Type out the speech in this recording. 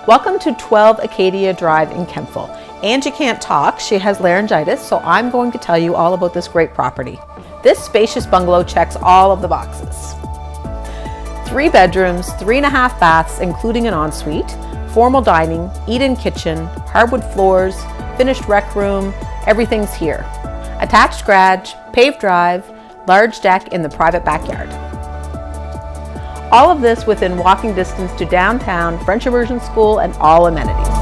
Welcome to 12 Acadia Drive in Kentville. Angie can't talk, she has laryngitis, so I'm going to tell you all about this great property. This spacious bungalow checks all of the boxes. 3 bedrooms, 3.5 baths, including an ensuite, formal dining, eat-in kitchen, hardwood floors, finished rec room, everything's here. Attached garage, paved drive, large deck in the private backyard. All of this within walking distance to downtown, French immersion school, and all amenities.